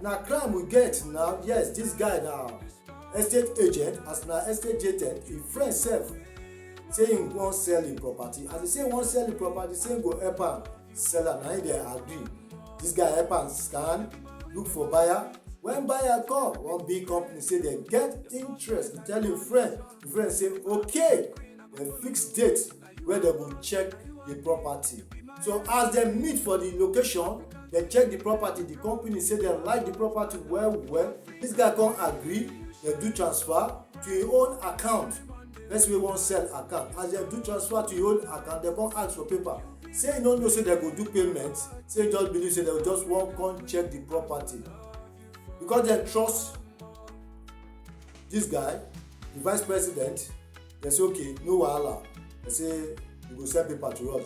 na crime we get now. Yes, this guy now estate agent. As na estate agent, him friend sef say him wan sell him property. As he say he wan sell him property, say him go help am sell am. Na him dey agree. This guy help am scan, look for buyer. When buyer come, one big company say dem get interest. He tell him friend say okay, dem fix date wey dem go check the property. So as dem meet for the location, dem check the property. The company say dem like the property well. This guy come agree, dem do transfer to him own account. Person wey wan sell account. As dem do transfer to him own account, dem come ask for paper. Say he no know say dem go do payment. Say he just believe say dem just wan come check the property. Because dem trust this guy, the vice president, dem say okay, no wahala. Dem say you go send paper to us.